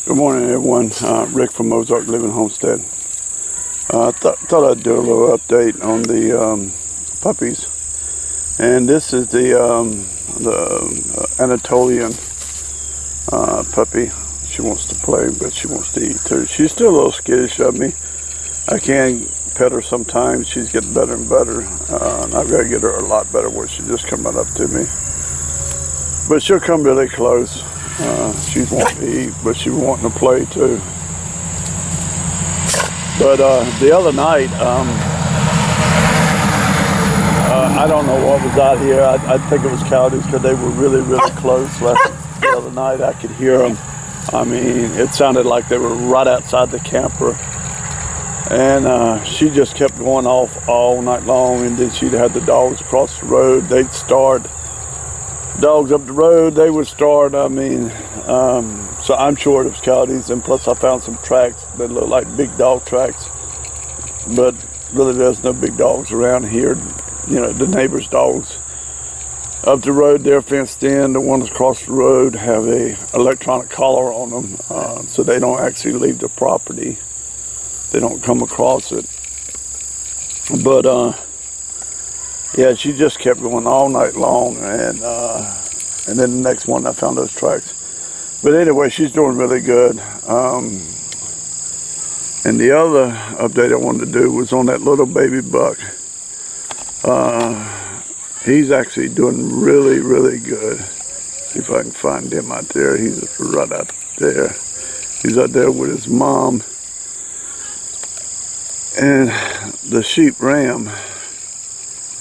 Good morning, everyone. Rick from Ozark Living Homestead. Thought I'd do a little update on the puppies. And this is the Anatolian puppy. She wants to play, but she wants to eat too. She's still a little skittish of me. I can pet her sometimes. She's getting better and better. And I've got to get her a lot better where she's just coming up to me. But she'll come really close. She's wanting to eat, but she's wanting to play too. But the other night, I don't know what was out here. I think it was coyotes because they were really, really close. The other night I could hear them. I mean, it sounded like they were right outside the camper. And she just kept going off all night long, and then she'd have the dogs across the road. They'd start. Dogs up the road, they would start. I mean, so I'm sure it was coyotes, and plus I found some tracks that look like big dog tracks, but really there's no big dogs around here. You know, the neighbors' dogs up the road, they're fenced in. The ones across the road have a electronic collar on them, so they don't actually leave the property. They don't come across it. But yeah, she just kept going all night long, and then the next one I found those tracks. But anyway, she's doing really good. And the other update I wanted to do was on that little baby buck. He's actually doing really, really good. See if I can find him out there. He's right out there. He's out there with his mom and the sheep ram.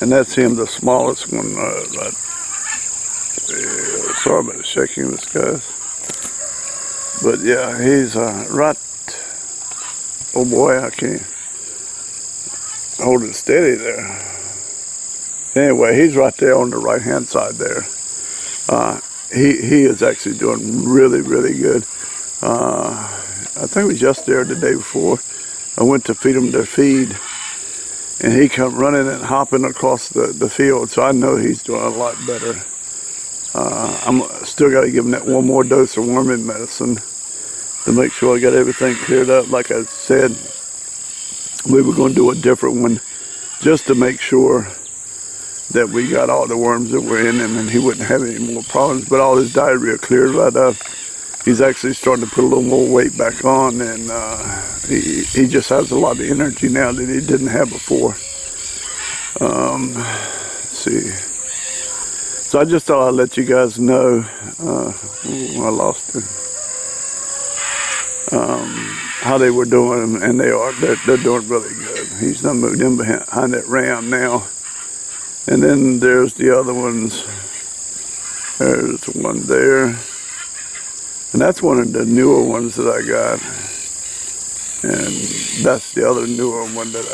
And that's him, the smallest one, right there. Sorry about the shaking this, guys. But yeah, he's right. Oh boy, I can't hold it steady there. Anyway, he's right there on the right-hand side there. He is actually doing really, really good. I think it was yesterday or the day before. I went to feed him their feed, and he come running and hopping across the field, so I know he's doing a lot better. I'm still got to give him that one more dose of worming medicine to make sure I got everything cleared up. Like I said, we were going to do a different one just to make sure that we got all the worms that were in him and he wouldn't have any more problems. But all his diarrhea cleared right up. He's actually starting to put a little more weight back on, and he just has a lot of energy now that he didn't have before. Let's see. So I just thought I'd let you guys know. I lost it. How they were doing, and they're doing really good. He's done moved in behind that ram now. And then there's the other ones. There's one there. And that's one of the newer ones that I got. And that's the other newer one that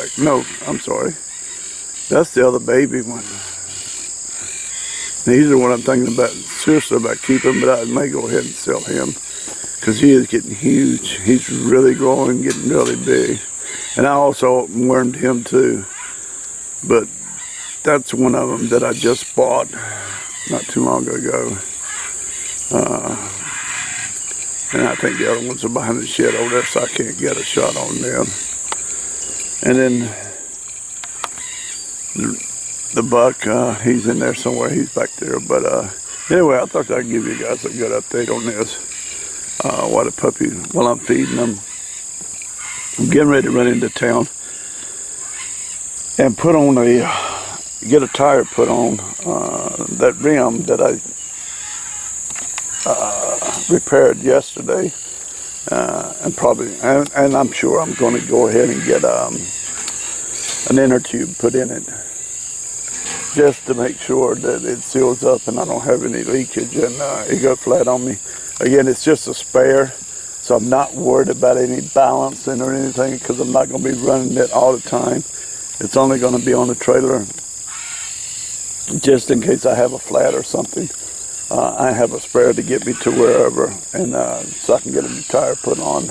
I'm sorry. That's the other baby one. And he's the one I'm thinking about, seriously about keeping, but I may go ahead and sell him. Because he is getting huge. He's really growing, getting really big. And I also wormed him too. But that's one of them that I just bought not too long ago. And I think the other ones are behind the shed over there, so I can't get a shot on them. And then the buck, he's in there somewhere. He's back there. But anyway, I thought I'd give you guys a good update on this. While I'm feeding them. I'm getting ready to run into town and get a tire put on that rim that I repaired yesterday, and I'm sure I'm going to go ahead and get an inner tube put in it, just to make sure that it seals up and I don't have any leakage and it go flat on me. Again, it's just a spare, so I'm not worried about any balancing or anything, because I'm not going to be running it all the time. It's only going to be on the trailer just in case I have a flat or something. I have a spare to get me to wherever, and so I can get a new tire put on.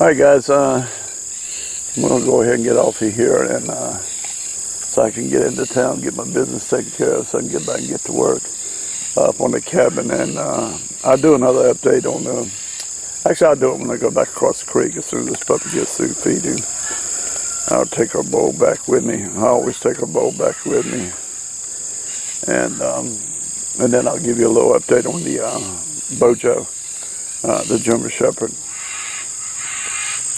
Alright guys, I'm going to go ahead and get off of here, and so I can get into town, get my business taken care of, so I can get back and get to work. up on the cabin, and I'll do another update on the. Actually, I'll do it when I go back across the creek as soon as this puppy gets through feeding. I'll take her bowl back with me. I always take her bowl back with me, and then I'll give you a little update on the Bojo, the German Shepherd.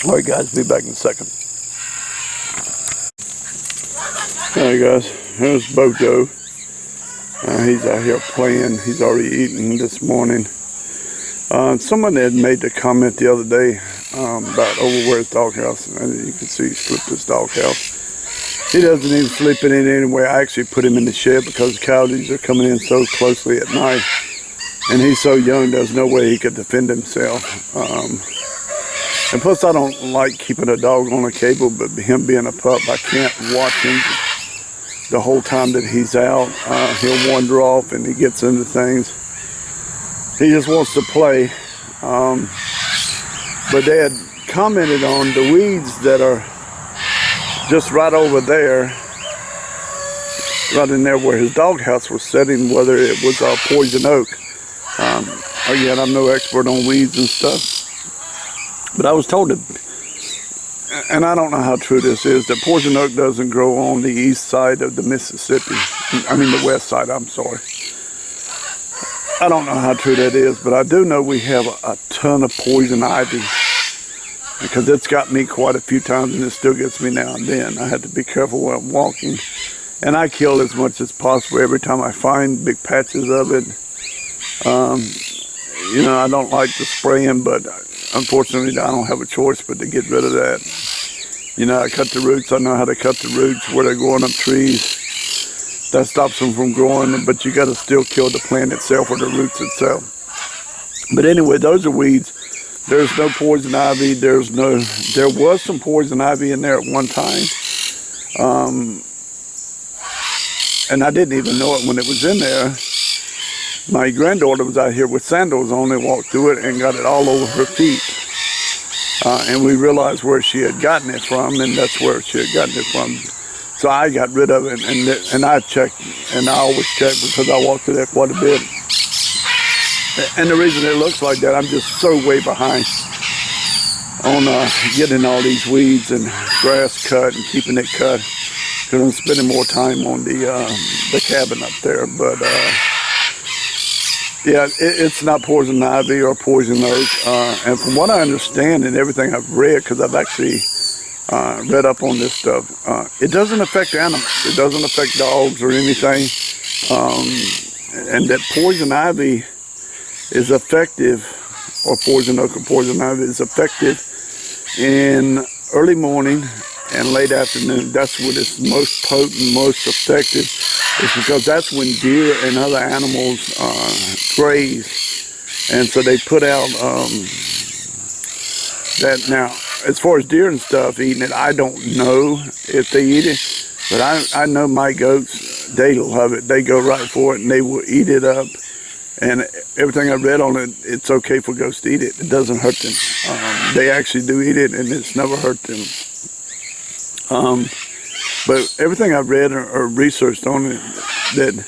All right, guys, be back in a second. All right, guys, here's Bojo. He's out here playing. He's already eaten this morning. Someone had made the comment the other day about over where his doghouse, and you can see he slipped his doghouse. He doesn't even sleep in it anyway. I actually put him in the shed because coyotes are coming in so closely at night, and he's so young, there's no way he could defend himself. And plus, I don't like keeping a dog on a cable, but him being a pup, I can't watch him the whole time that he's out. He'll wander off and he gets into things. He just wants to play. But they had commented on the weeds that are just right over there, right in there where his doghouse was sitting, whether it was poison oak. Again, I'm no expert on weeds and stuff, but I was told that, and I don't know how true this is, that poison oak doesn't grow on the east side of the Mississippi. I mean the west side, I'm sorry. I don't know how true that is, but I do know we have a ton of poison ivy, because it's got me quite a few times, and it still gets me now and then. I have to be careful when I'm walking, and I kill as much as possible every time I find big patches of it. You know, I don't like to spray them, but unfortunately I don't have a choice but to get rid of that. You know, I cut the roots. I know how to cut the roots where they're growing up trees. That stops them from growing, but you got to still kill the plant itself or the roots itself. But anyway, those are weeds. There's no poison ivy. There was some poison ivy in there at one time. And I didn't even know it when it was in there. My granddaughter was out here with sandals on and walked through it and got it all over her feet. And we realized where she had gotten it from, and that's where she had gotten it from. So I got rid of it, and I checked, and I always check because I walk through there quite a bit. And the reason it looks like that, I'm just so way behind on getting all these weeds and grass cut and keeping it cut, because I'm spending more time on the cabin up there. But yeah, it's not poison ivy or poison oak. And from what I understand and everything I've read, because I've actually read up on this stuff, it doesn't affect animals. It doesn't affect dogs or anything. And that poison ivy is effective, or poison oak or poison ivy is effective in early morning and late afternoon. That's when it's most potent, most effective. It's because that's when deer and other animals graze. And so they put out that. Now, as far as deer and stuff eating it, I don't know if they eat it, but I know my goats, they love it. They go right for it and they will eat it up. And everything I read on it, it's okay for goats to eat it. It doesn't hurt them. They actually do eat it, and it's never hurt them. But everything I've read or researched on it, that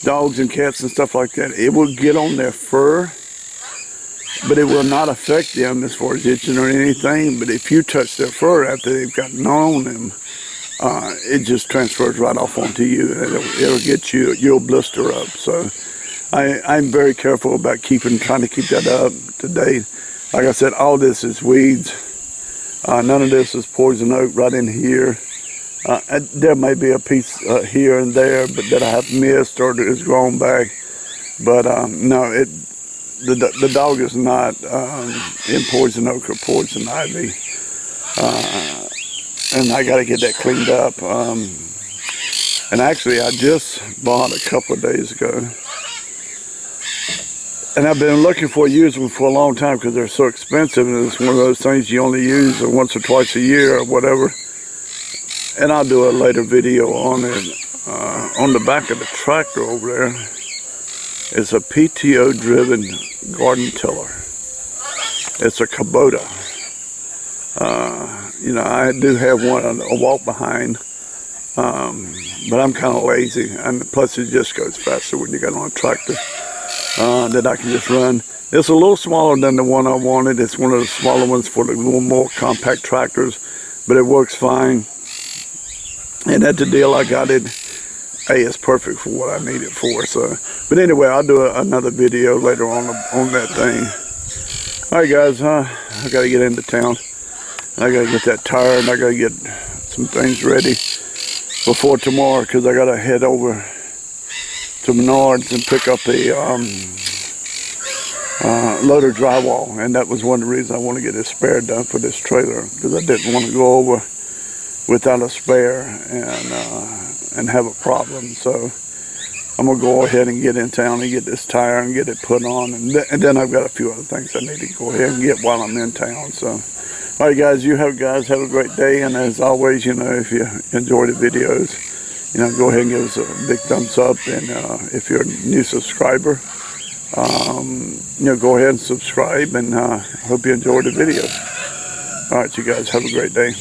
dogs and cats and stuff like that, it will get on their fur, but it will not affect them as far as itching or anything. But if you touch their fur after they've gotten on them, it just transfers right off onto you, and it'll get you, you'll blister up. So I'm very careful about trying to keep that up to date. Like I said, all this is weeds. None of this is poison oak right in here. There may be a piece here and there, but that I have missed or that is grown back. But no, the dog is not in poison oak or poison ivy. And I got to get that cleaned up. And actually, I just bought a couple of days ago. And I've been looking for using them for a long time because they're so expensive, and it's one of those things you only use once or twice a year or whatever. And I'll do a later video on it. On the back of the tractor over there is a PTO-driven garden tiller. It's a Kubota. You know, I do have one, a walk behind. but I'm kind of lazy, and plus it just goes faster when you got on a tractor that I can just run. It's a little smaller than the one I wanted. It's one of the smaller ones for the little more compact tractors, but it works fine. And that's the deal. I got it. Hey, it's perfect for what I need it for. So, but anyway, I'll do another video later on that thing. All right, guys. I got to get into town. I got to get that tire, and I got to get some things ready before tomorrow, because I got to head over to Menards and pick up a loader drywall. And that was one of the reasons I want to get a spare done for this trailer, because I didn't want to go over without a spare and have a problem. So I'm gonna go ahead and get in town and get this tire and get it put on, and then I've got a few other things I need to go ahead and get while I'm in town. So all right, guys, have a great day, and as always, if you enjoy the videos, go ahead and give us a big thumbs up, and if you're a new subscriber, go ahead and subscribe, and hope you enjoy the video. All right, you guys have a great day.